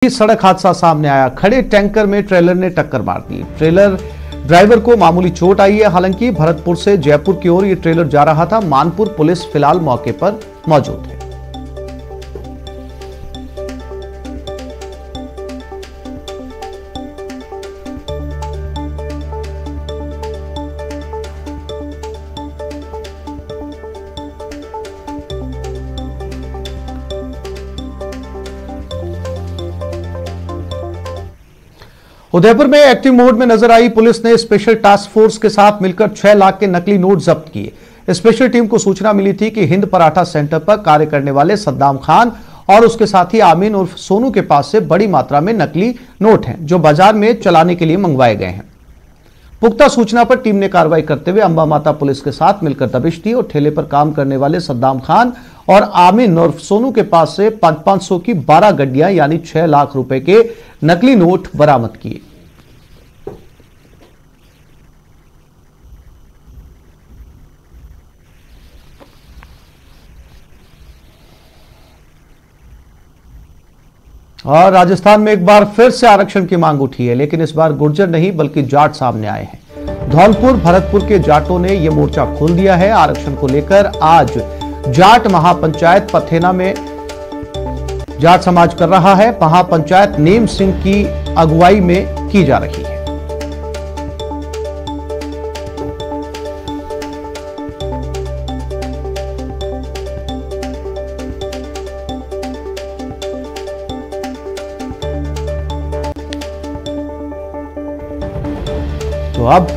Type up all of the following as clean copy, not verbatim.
सड़क हादसा सामने आया। खड़े टैंकर में ट्रेलर ने टक्कर मार दी। ट्रेलर ड्राइवर को मामूली चोट आई है। हालांकि भरतपुर से जयपुर की ओर ये ट्रेलर जा रहा था। मानपुर पुलिस फिलहाल मौके पर मौजूद है। उदयपुर में एक्टिव मोड में नजर आई पुलिस ने स्पेशल टास्क फोर्स के साथ मिलकर 6 लाख के नकली नोट जब्त किए। स्पेशल टीम को सूचना मिली थी कि हिंद पराठा सेंटर पर कार्य करने वाले सद्दाम खान और उसके साथी आमीन उर्फ सोनू के पास से बड़ी मात्रा में नकली नोट हैं, जो बाजार में चलाने के लिए मंगवाए गए हैं। पुख्ता सूचना पर टीम ने कार्रवाई करते हुए अंबा माता पुलिस के साथ मिलकर दबिश दी और ठेले पर काम करने वाले सद्दाम खान और आमीन उर्फ सोनू के पास से 500 की 12 गड्डियां यानी 6 लाख रुपए के नकली नोट बरामद किए। और राजस्थान में एक बार फिर से आरक्षण की मांग उठी है, लेकिन इस बार गुर्जर नहीं बल्कि जाट सामने आए हैं। धौलपुर भरतपुर के जाटों ने यह मोर्चा खोल दिया है। आरक्षण को लेकर आज जाट महापंचायत पथेना में जाट समाज कर रहा है। महापंचायत नेम सिंह की अगुवाई में की जा रही है। तो अब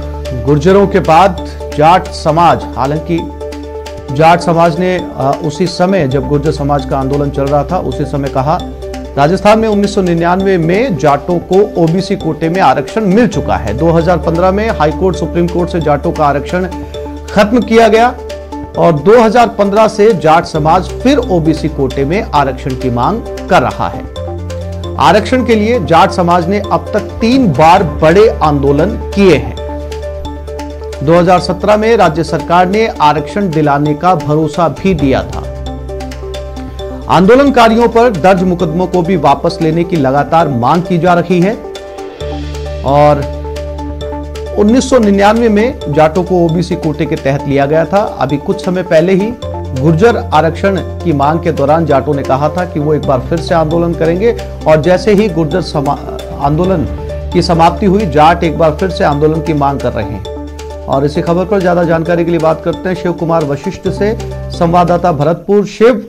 गुर्जरों के बाद जाट समाज, हालांकि जाट समाज ने उसी समय जब गुर्जर समाज का आंदोलन चल रहा था उसी समय कहा, राजस्थान में 1999 में जाटों को ओबीसी कोटे में आरक्षण मिल चुका है। 2015 में हाईकोर्ट सुप्रीम कोर्ट से जाटों का आरक्षण खत्म किया गया और 2015 से जाट समाज फिर ओबीसी कोटे में आरक्षण की मांग कर रहा है। आरक्षण के लिए जाट समाज ने अब तक 3 बार बड़े आंदोलन किए हैं। 2017 में राज्य सरकार ने आरक्षण दिलाने का भरोसा भी दिया था। आंदोलनकारियों पर दर्ज मुकदमों को भी वापस लेने की लगातार मांग की जा रही है और 1999 में जाटों को ओबीसी कोटे के तहत लिया गया था। अभी कुछ समय पहले ही गुर्जर आरक्षण की मांग के दौरान जाटों ने कहा था कि वो एक बार फिर से आंदोलन करेंगे और जैसे ही गुर्जर आंदोलन की समाप्ति हुई, जाट एक बार फिर से आंदोलन की मांग कर रहे हैं। और इसी खबर पर ज्यादा जानकारी के लिए बात करते हैं शिव कुमार वशिष्ठ से, संवाददाता भरतपुर। शिव,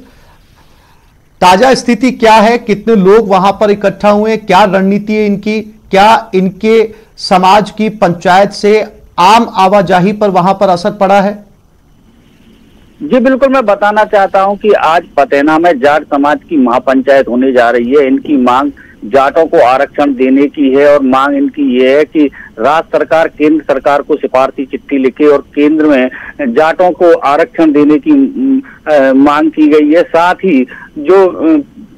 ताजा स्थिति क्या है? कितने लोग वहां पर इकट्ठा हुए? क्या रणनीति है इनकी? क्या इनके समाज की पंचायत से आम आवाजाही पर वहां पर असर पड़ा है? जी बिल्कुल, मैं बताना चाहता हूं कि आज पतेना में जाट समाज की महापंचायत होने जा रही है। इनकी मांग जाटों को आरक्षण देने की है और मांग इनकी ये है कि राज्य सरकार केंद्र सरकार को सिफारसी चिट्ठी लिखे और केंद्र में जाटों को आरक्षण देने की मांग की गई है। साथ ही जो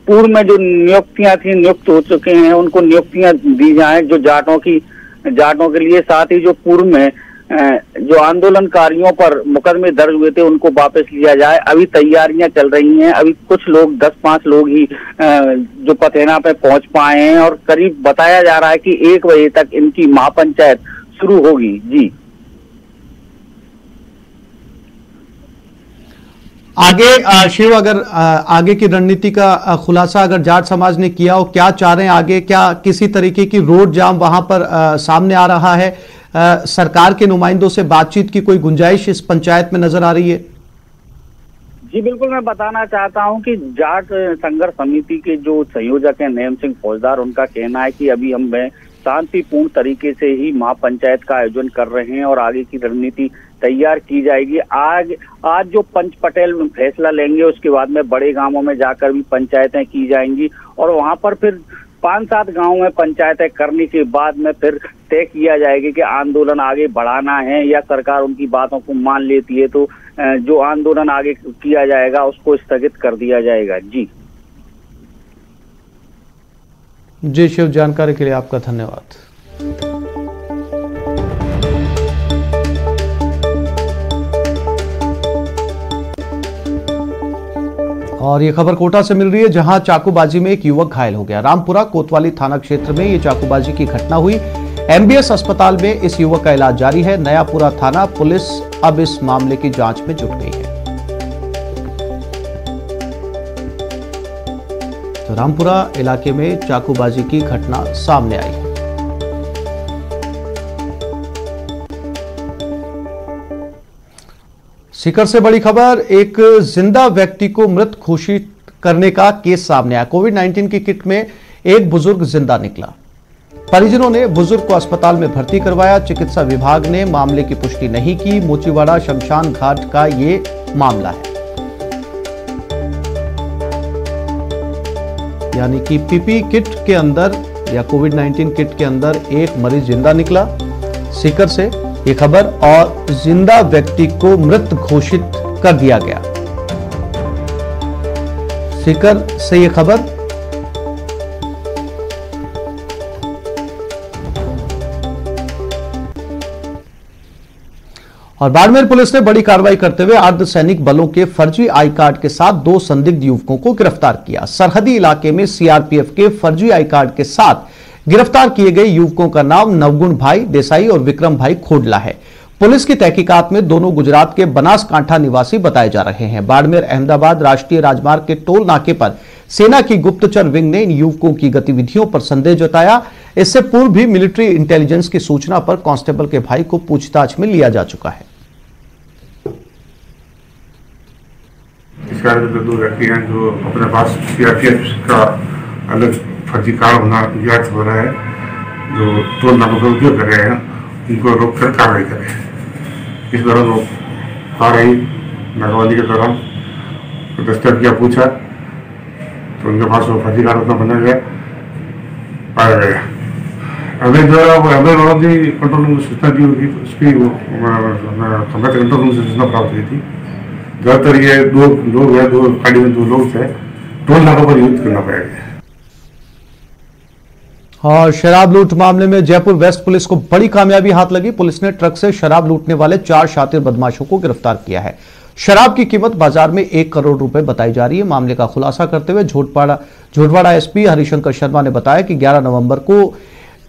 पूर्व में जो नियुक्तियां थी, नियुक्त हो चुके हैं, उनको नियुक्तियां दी जाएं जो जाटों के लिए। साथ ही जो पूर्व में जो आंदोलनकारियों पर मुकदमे दर्ज हुए थे उनको वापस लिया जाए। अभी तैयारियां चल रही हैं। अभी कुछ लोग 10-5 लोग ही जो पतेना पे पहुंच पाए हैं और करीब बताया जा रहा है कि 1 बजे तक इनकी महापंचायत शुरू होगी। जी आगे शिव, अगर आगे की रणनीति का खुलासा अगर जाट समाज ने किया हो, क्या चाह रहे हैं आगे? क्या किसी तरीके की रोड जाम वहां पर सामने आ रहा है? सरकार के नुमाइंदों से बातचीत की कोई गुंजाइश इस पंचायत में नजर आ रही है? जी बिल्कुल, मैं बताना चाहता हूं कि जाट संघर्ष समिति के जो संयोजक हैं नेम सिंह फौजदार, उनका कहना है कि अभी हम शांतिपूर्ण तरीके से ही महापंचायत का आयोजन कर रहे हैं और आगे की रणनीति तैयार की जाएगी। आज जो पंच पटेल फैसला लेंगे उसके बाद में बड़े गांवों में जाकर भी पंचायतें की जाएंगी और वहां पर फिर 5-7 गांवों में पंचायतें करने के बाद में फिर तय किया जाएगा कि आंदोलन आगे बढ़ाना है या सरकार उनकी बातों को मान लेती है तो जो आंदोलन आगे किया जाएगा उसको स्थगित कर दिया जाएगा। जी शिव, जानकारी के लिए आपका धन्यवाद। और ये खबर कोटा से मिल रही है, जहां चाकूबाजी में एक युवक घायल हो गया। रामपुरा कोतवाली थाना क्षेत्र में ये चाकूबाजी की घटना हुई। एमबीएस अस्पताल में इस युवक का इलाज जारी है। नयापुरा थाना पुलिस अब इस मामले की जांच में जुट गई है। तो रामपुरा इलाके में चाकूबाजी की घटना सामने आई है। सीकर से बड़ी खबर, एक जिंदा व्यक्ति को मृत घोषित करने का केस सामने आया। कोविड-19 की किट में एक बुजुर्ग जिंदा निकला। परिजनों ने बुजुर्ग को अस्पताल में भर्ती करवाया। चिकित्सा विभाग ने मामले की पुष्टि नहीं की। मोचीवाड़ा शमशान घाट का ये मामला है, यानी कि पीपी किट के अंदर या कोविड-19 किट के अंदर एक मरीज जिंदा निकला। सीकर से ये खबर, और जिंदा व्यक्ति को मृत घोषित कर दिया गया। सीकर से ये खबर। और बाड़मेर पुलिस ने बड़ी कार्रवाई करते हुए अर्धसैनिक बलों के फर्जी आई कार्ड के साथ 2 संदिग्ध युवकों को गिरफ्तार किया। सरहदी इलाके में सीआरपीएफ के फर्जी आई कार्ड के साथ गिरफ्तार किए गए युवकों का नाम नवगुण भाई देसाई और विक्रम भाई खोडला है। पुलिस की तहकीकात में दोनों गुजरात के बनासकांठा निवासी बताए जा रहे हैं। बाड़मेर अहमदाबाद राष्ट्रीय राजमार्ग के टोल नाके पर सेना की गुप्तचर विंग ने इन युवकों की गतिविधियों पर संदेह जताया। इससे पूर्व भी मिलिट्री इंटेलिजेंस की सूचना पर कांस्टेबल के भाई को पूछताछ में लिया जा चुका है। इस कार्य में 2 व्यक्ति हैं जो अपने पास सीआरपीएफ का अलग फर्जी कार्ड ज्ञात हो रहा है, जो टोल नाकों का उपयोग कर रहे हैं, उनको रोककर कार्रवाई करें। इस दौरान वो कार्रवाई नाकाबंदी के दौरान दस्तक किया, पूछा तो उनके पास वो फर्जी कार्ड उतना बना गया, पाया गया। हमें जो हमें कंट्रोल रूम से सूचना दी होगी, उसकी हमें कंट्रोल रूम से सूचना प्राप्त हुई थी। ज्यादातर ये 2 लोग हैं, 2 गाड़ी में 2 लोग थे, टोल नाकों पर युद्ध करना पाया गया। और शराब लूट मामले में जयपुर वेस्ट पुलिस को बड़ी कामयाबी हाथ लगी। पुलिस ने ट्रक से शराब लूटने वाले 4 शातिर बदमाशों को गिरफ्तार किया है। शराब की कीमत बाजार में 1 करोड़ रुपए बताई जा रही है। मामले का खुलासा करते हुए झोटवाड़ा एसपी हरिशंकर शर्मा ने बताया कि 11 नवंबर को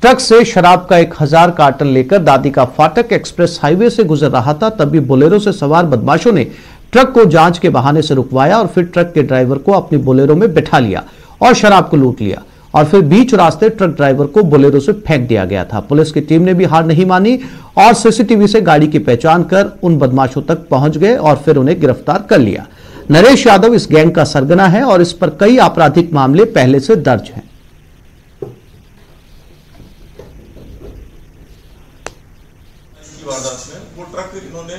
ट्रक से शराब का 1000 कार्टन लेकर दादी का फाटक एक्सप्रेस हाईवे से गुजर रहा था। तभी बोलेरो से सवार बदमाशों ने ट्रक को जांच के बहाने से रुकवाया और फिर ट्रक के ड्राइवर को अपनी बोलेरो में बिठा लिया और शराब को लूट लिया। और फिर बीच रास्ते ट्रक ड्राइवर को बोलेरो से फेंक दिया गया था। पुलिस की टीम ने भी हार नहीं मानी और सीसीटीवी से गाड़ी की पहचान कर उन बदमाशों तक पहुंच गए और फिर उन्हें गिरफ्तार कर लिया। नरेश यादव इस गैंग का सरगना है और इस पर कई आपराधिक मामले पहले से दर्ज हैं। वारदात में वो ट्रक इन्होंने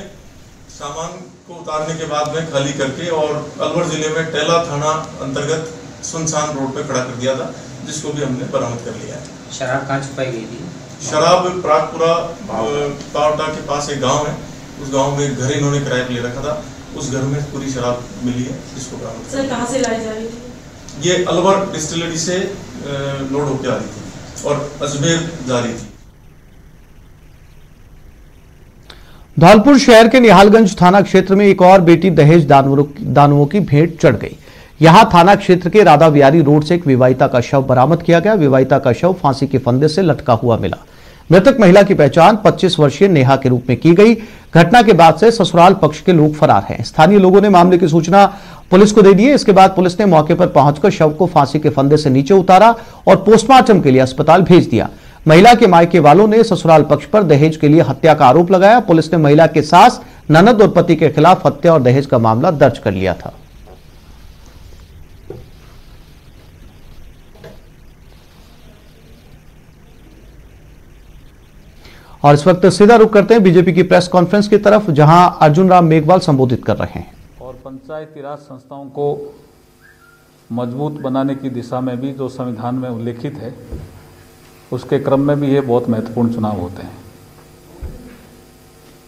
सामान को उतारने के बाद में खाली करके और अलवर जिले में टेला थाना अंतर्गत सुनसान रोड पे खड़ा कर दिया था, जिसको भी हमने बरामद कर लिया है। शराब कहाँ छुपाई गई थी? शराब प्रागपुरा पावटा के पास एक गांव है, उस गांव में घर इन्होंने किराए पे ले रखा था। उस घर में पूरी शराब मिली है, जिसको बरामद। सर कहाँ से लाई जा रही थी? ये अलवर डिस्टिलरी से लोड होकर आ रही थी और अजमेर जा रही थी। धौलपुर शहर के निहालगंज थाना क्षेत्र में एक और बेटी दहेज दानवों की भेंट चढ़ गई। यहां थाना क्षेत्र के राधा विहारी रोड से एक विवाहिता का शव बरामद किया गया। विवाहिता का शव फांसी के फंदे से लटका हुआ मिला। मृतक महिला की पहचान 25 वर्षीय नेहा के रूप में की गई। घटना के बाद से ससुराल पक्ष के लोग फरार हैं। स्थानीय लोगों ने मामले की सूचना पुलिस को दे दी है। इसके बाद पुलिस ने मौके पर पहुंचकर शव को फांसी के फंदे से नीचे उतारा और पोस्टमार्टम के लिए अस्पताल भेज दिया। महिला के मायके वालों ने ससुराल पक्ष पर दहेज के लिए हत्या का आरोप लगाया। पुलिस ने महिला के सास, ननद और पति के खिलाफ हत्या और दहेज का मामला दर्ज कर लिया था। और इस वक्त सीधा रुख करते हैं बीजेपी की प्रेस कॉन्फ्रेंस की तरफ, जहां अर्जुन राम मेघवाल संबोधित कर रहे हैं। और पंचायती राज संस्थाओं को मजबूत बनाने की दिशा में भी जो संविधान में उल्लेखित है, उसके क्रम में भी ये बहुत महत्वपूर्ण चुनाव होते हैं।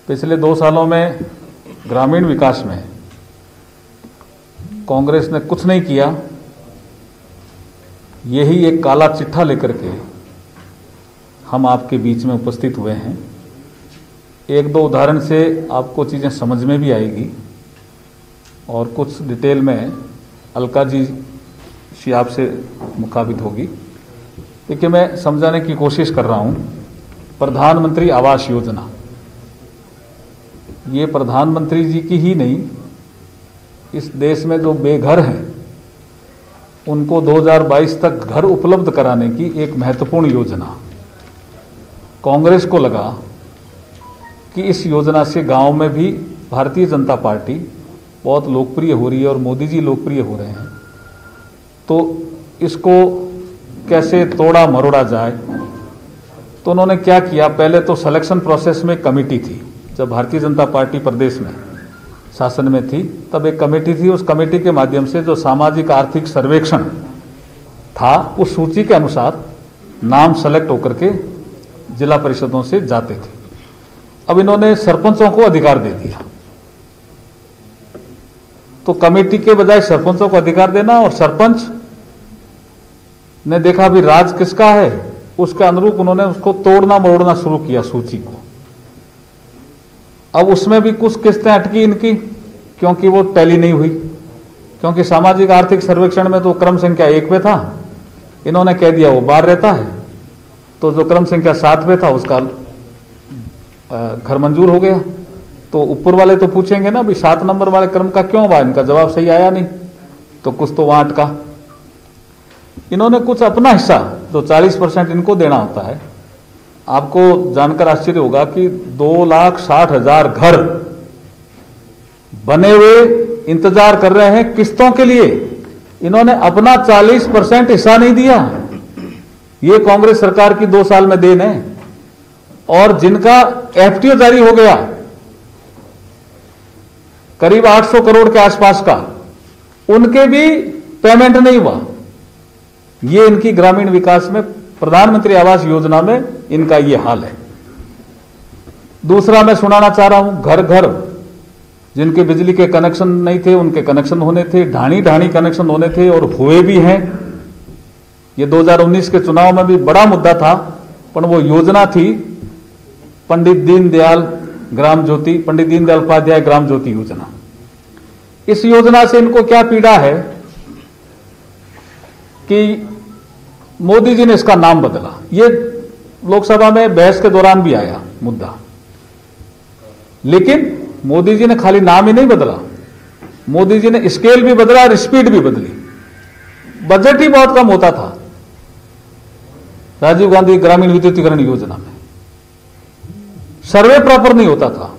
पिछले 2 सालों में ग्रामीण विकास में कांग्रेस ने कुछ नहीं किया। यही एक काला चिट्ठा लेकर के हम आपके बीच में उपस्थित हुए हैं। 1-2 उदाहरण से आपको चीज़ें समझ में भी आएगी और कुछ डिटेल में अलका जी शी आपसे मुखातिब होगी। देखिए, मैं समझाने की कोशिश कर रहा हूं, प्रधानमंत्री आवास योजना ये प्रधानमंत्री जी की ही नहीं, इस देश में जो बेघर हैं उनको 2022 तक घर उपलब्ध कराने की एक महत्वपूर्ण योजना। कांग्रेस को लगा कि इस योजना से गांव में भी भारतीय जनता पार्टी बहुत लोकप्रिय हो रही है और मोदी जी लोकप्रिय हो रहे हैं, तो इसको कैसे तोड़ा मरोड़ा जाए। तो उन्होंने क्या किया, पहले तो सिलेक्शन प्रोसेस में कमेटी थी। जब भारतीय जनता पार्टी प्रदेश में शासन में थी तब एक कमेटी थी, उस कमेटी के माध्यम से जो सामाजिक आर्थिक सर्वेक्षण था उस सूची के अनुसार नाम सेलेक्ट होकर के जिला परिषदों से जाते थे। अब इन्होंने सरपंचों को अधिकार दे दिया, तो कमेटी के बजाय सरपंचों को अधिकार देना, और सरपंच ने देखा भी राज किसका है, उसके अनुरूप उन्होंने उसको तोड़ना मरोड़ना शुरू किया सूची को। अब उसमें भी कुछ किस्तें अटकी इनकी, क्योंकि वो टैली नहीं हुई, क्योंकि सामाजिक आर्थिक सर्वेक्षण में तो क्रम संख्या 1 पे था, इन्होंने कह दिया वो 12 रहता है, तो जो क्रम संख्या 7 पे था उसका घर मंजूर हो गया। तो ऊपर वाले तो पूछेंगे ना भी 7 नंबर वाले क्रम का क्यों हुआ, इनका जवाब सही आया नहीं, तो कुछ तो वहां अटका। इन्होंने कुछ अपना हिस्सा जो 40% इनको देना होता है, आपको जानकर आश्चर्य होगा कि 2,60,000 घर बने हुए इंतजार कर रहे हैं किस्तों के लिए। इन्होंने अपना 40% हिस्सा नहीं दिया। ये कांग्रेस सरकार की 2 साल में देन है। और जिनका एफटीओ जारी हो गया करीब 800 करोड़ के आसपास का, उनके भी पेमेंट नहीं हुआ। ये इनकी ग्रामीण विकास में प्रधानमंत्री आवास योजना में इनका ये हाल है। दूसरा मैं सुनाना चाह रहा हूं, घर घर जिनके बिजली के कनेक्शन नहीं थे उनके कनेक्शन होने थे, ढाणी ढाणी कनेक्शन होने थे और हुए भी हैं। ये 2019 के चुनाव में भी बड़ा मुद्दा था, पर वो योजना थी पंडित दीनदयाल उपाध्याय ग्राम ज्योति योजना। इस योजना से इनको क्या पीड़ा है कि मोदी जी ने इसका नाम बदला। ये लोकसभा में बहस के दौरान भी आया मुद्दा, लेकिन मोदी जी ने खाली नाम ही नहीं बदला, मोदी जी ने स्केल भी बदला और स्पीड भी बदली। बजट ही बहुत कम होता था राजीव गांधी ग्रामीण विद्युतीकरण योजना में, सर्वे प्रॉपर नहीं होता था,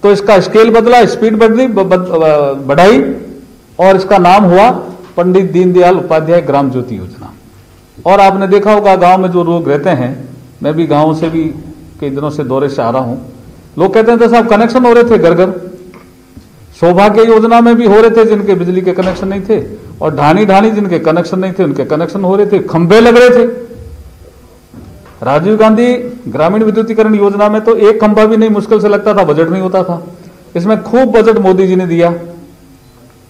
तो इसका स्केल बदला, स्पीड बदली, बढ़ाई और इसका नाम हुआ पंडित दीनदयाल उपाध्याय ग्राम ज्योति योजना। और आपने देखा होगा गांव में जो लोग रहते हैं, मैं भी गांव से भी कई दिनों से दौरे से आ रहा हूं, लोग कहते हैं साहब कनेक्शन हो रहे थे घर घर, सौभाग्य योजना में भी हो रहे थे जिनके बिजली के कनेक्शन नहीं थे, और ढाणी ढाणी जिनके कनेक्शन नहीं थे उनके कनेक्शन हो रहे थे, खंभे लग रहे थे। राजीव गांधी ग्रामीण विद्युतीकरण योजना में तो एक खंभा भी नहीं मुश्किल से लगता था, बजट नहीं होता था। इसमें खूब बजट मोदी जी ने दिया।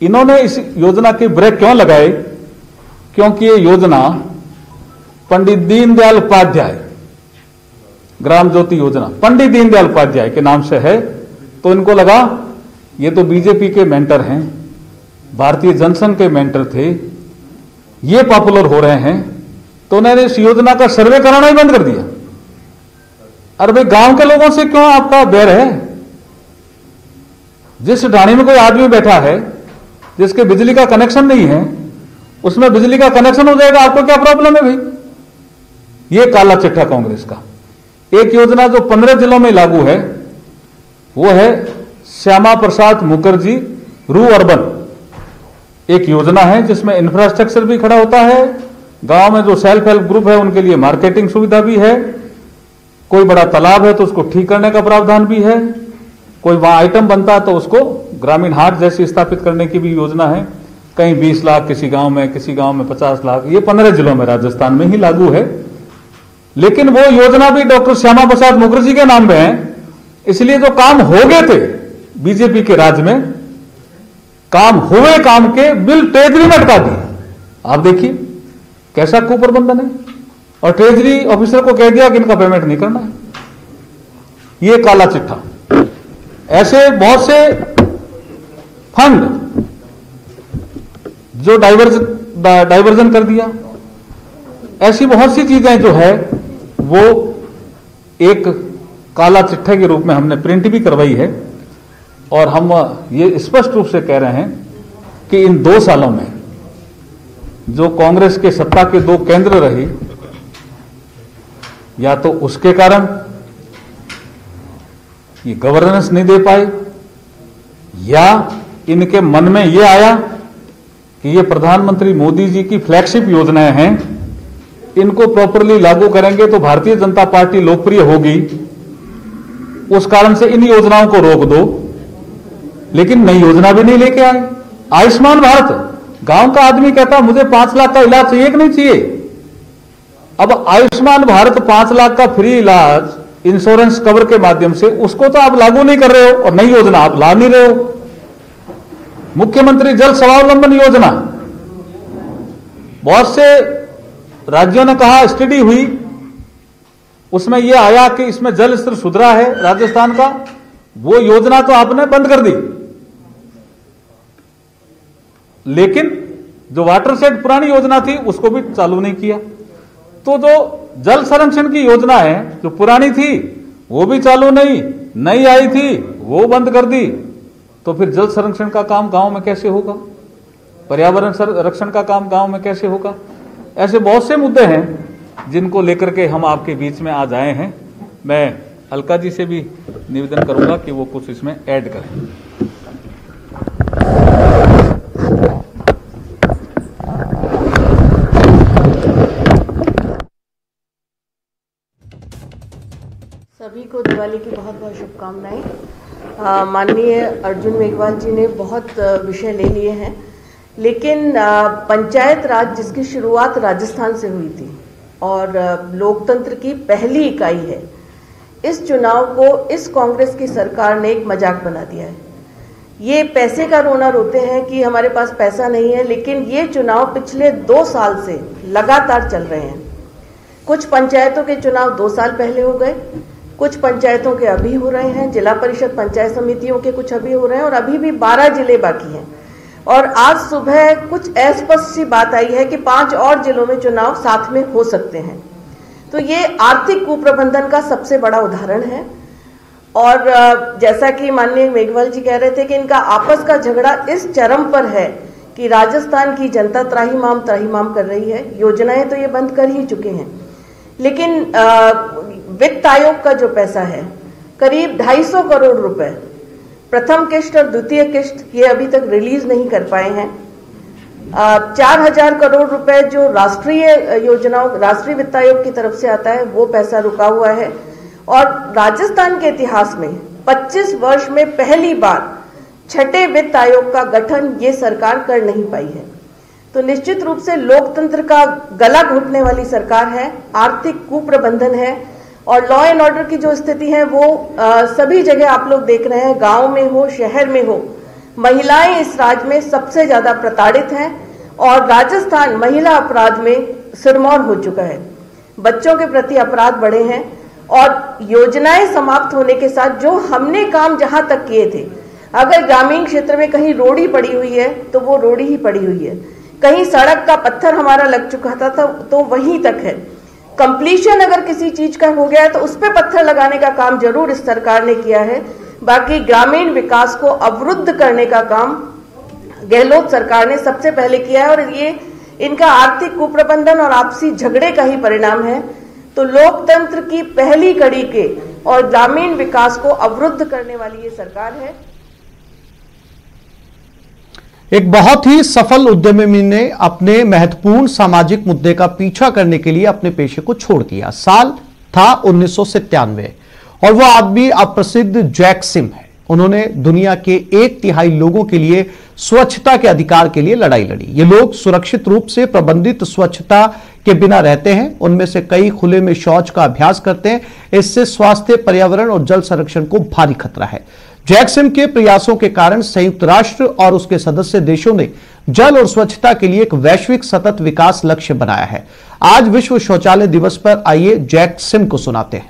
इन्होंने इस योजना के ब्रेक क्यों लगाए? क्योंकि ये योजना पंडित दीनदयाल उपाध्याय ग्राम ज्योति योजना पंडित दीनदयाल उपाध्याय के नाम से है, तो इनको लगा ये तो बीजेपी के मेंटर हैं, भारतीय जनसंघ के मेंटर थे, ये पॉपुलर हो रहे हैं, तो उन्होंने इस योजना का सर्वे कराना ही बंद कर दिया। अरे भाई, गांव के लोगों से क्यों आपका बैर है? जिस ढाणी में कोई आदमी बैठा है जिसके बिजली का कनेक्शन नहीं है, उसमें बिजली का कनेक्शन हो जाएगा, आपको क्या प्रॉब्लम है भाई? ये काला चिट्ठा कांग्रेस का। एक योजना जो 15 जिलों में लागू है वो है श्यामा प्रसाद मुखर्जी रू अर्बन, एक योजना है जिसमें इंफ्रास्ट्रक्चर भी खड़ा होता है, गांव में जो सेल्फ हेल्प ग्रुप है उनके लिए मार्केटिंग सुविधा भी है, कोई बड़ा तालाब है तो उसको ठीक करने का प्रावधान भी है, कोई वहां आइटम बनता है तो उसको ग्रामीण हाट जैसी स्थापित करने की भी योजना है। कहीं 20 लाख किसी गांव में 50 लाख, ये 15 जिलों में राजस्थान में ही लागू है। लेकिन वो योजना भी डॉक्टर श्यामा प्रसाद मुखर्जी के नाम पे है, इसलिए जो काम हो गए थे बीजेपी के राज में, काम हुए काम के बिल ट्रेजरी में अटका दिया। आप देखिए कैसा कुप्रबंधन है, और ट्रेजरी ऑफिसर को कह दिया कि इनका पेमेंट नहीं करना है। ये काला चिट्ठा। ऐसे बहुत से फंड जो डाइवर्जन कर दिया। ऐसी बहुत सी चीजें जो है वो एक काला चिट्ठा के रूप में हमने प्रिंट भी करवाई है, और हम ये स्पष्ट रूप से कह रहे हैं कि इन 2 सालों में जो कांग्रेस के सत्ता के 2 केंद्र रही, या तो उसके कारण ये गवर्नेंस नहीं दे पाए, या इनके मन में ये आया कि ये प्रधानमंत्री मोदी जी की फ्लैगशिप योजनाएं हैं, इनको प्रॉपरली लागू करेंगे तो भारतीय जनता पार्टी लोकप्रिय होगी, उस कारण से इन योजनाओं को रोक दो। लेकिन नई योजना भी नहीं लेके आए। आयुष्मान भारत, गांव का आदमी कहता मुझे 5 लाख का इलाज चाहिए कि नहीं चाहिए। अब आयुष्मान भारत 5 लाख का फ्री इलाज इंश्योरेंस कवर के माध्यम से, उसको तो आप लागू नहीं कर रहे हो, और नई योजना आप ला नहीं रहे हो। मुख्यमंत्री जल स्वावलंबन योजना, बहुत से राज्यों ने कहा, स्टडी हुई, उसमें यह आया कि इसमें जल स्तर सुधरा है राजस्थान का, वो योजना तो आपने बंद कर दी। लेकिन जो वाटरशेड पुरानी योजना थी उसको भी चालू नहीं किया। तो जो जल संरक्षण की योजना है जो पुरानी थी वो भी चालू नहीं, नई आई थी वो बंद कर दी। तो फिर जल संरक्षण का काम गांव में कैसे होगा, पर्यावरण संरक्षण का काम गांव में कैसे होगा। ऐसे बहुत से मुद्दे हैं जिनको लेकर के हम आपके बीच में आज आए हैं। मैं अलका जी से भी निवेदन करूंगा कि वो कुछ इसमें ऐड करें। सभी को दिवाली की बहुत बहुत शुभकामनाएं। माननीय अर्जुन मेघवाल जी ने बहुत विषय ले लिए हैं, लेकिन पंचायत राज जिसकी शुरुआत राजस्थान से हुई थी और लोकतंत्र की पहली इकाई है, इस चुनाव को इस कांग्रेस की सरकार ने एक मजाक बना दिया है। ये पैसे का रोना रोते हैं कि हमारे पास पैसा नहीं है, लेकिन ये चुनाव पिछले 2 साल से लगातार चल रहे हैं। कुछ पंचायतों के चुनाव 2 साल पहले हो गए, कुछ पंचायतों के अभी हो रहे हैं, जिला परिषद पंचायत समितियों के कुछ अभी हो रहे हैं, और अभी भी 12 जिले बाकी हैं। और आज सुबह कुछ अस्पष्ट सी बात आई है कि 5 और जिलों में चुनाव साथ में हो सकते हैं। तो ये आर्थिक कुप्रबंधन का सबसे बड़ा उदाहरण है। और जैसा कि माननीय मेघवाल जी कह रहे थे कि इनका आपस का झगड़ा इस चरम पर है कि राजस्थान की जनता त्राहिमाम कर रही है। योजनाएं तो ये बंद कर ही चुके हैं, लेकिन वित्त आयोग का जो पैसा है करीब 250 करोड़ रुपए, प्रथम किश्त और द्वितीय किश्त, ये अभी तक रिलीज नहीं कर पाए हैं। 4000 करोड़ रुपए जो राष्ट्रीय योजनाओं, राष्ट्रीय वित्त आयोग की तरफ से आता है, वो पैसा रुका हुआ है। और राजस्थान के इतिहास में 25 वर्ष में पहली बार 6ठे वित्त आयोग का गठन ये सरकार कर नहीं पाई है। तो निश्चित रूप से लोकतंत्र का गला घोटने वाली सरकार है, आर्थिक कुप्रबंधन है, और लॉ एंड ऑर्डर की जो स्थिति है वो सभी जगह आप लोग देख रहे हैं, गांव में हो शहर में हो, महिलाएं इस राज्य में सबसे ज्यादा प्रताड़ित हैं, और राजस्थान महिला अपराध में सिरमौर हो चुका है। बच्चों के प्रति अपराध बढ़े हैं, और योजनाएं समाप्त होने के साथ जो हमने काम जहां तक किए थे, अगर ग्रामीण क्षेत्र में कहीं रोड़ी पड़ी हुई है तो वो रोड़ी ही पड़ी हुई है, कहीं सड़क का पत्थर हमारा लग चुका था तो वहीं तक है। कंप्लीशन अगर किसी चीज का हो गया है तो उस पर पत्थर लगाने का काम जरूर इस सरकार ने किया है, बाकी ग्रामीण विकास को अवरुद्ध करने का काम गहलोत सरकार ने सबसे पहले किया है, और ये इनका आर्थिक कुप्रबंधन और आपसी झगड़े का ही परिणाम है। तो लोकतंत्र की पहली कड़ी के और ग्रामीण विकास को अवरुद्ध करने वाली ये सरकार है। एक बहुत ही सफल उद्यमी ने अपने महत्वपूर्ण सामाजिक मुद्दे का पीछा करने के लिए अपने पेशे को छोड़ दिया। साल था 1997 और वह आदमी अब प्रसिद्ध जैक सिम है। उन्होंने दुनिया के 1/3 लोगों के लिए स्वच्छता के अधिकार के लिए लड़ाई लड़ी। ये लोग सुरक्षित रूप से प्रबंधित स्वच्छता के बिना रहते हैं। उनमें से कई खुले में शौच का अभ्यास करते हैं। इससे स्वास्थ्य, पर्यावरण और जल संरक्षण को भारी खतरा है। जैक सिम के प्रयासों के कारण संयुक्त राष्ट्र और उसके सदस्य देशों ने जल और स्वच्छता के लिए एक वैश्विक सतत विकास लक्ष्य बनाया है। आज विश्व शौचालय दिवस पर आइए जैक सिम को सुनाते हैं।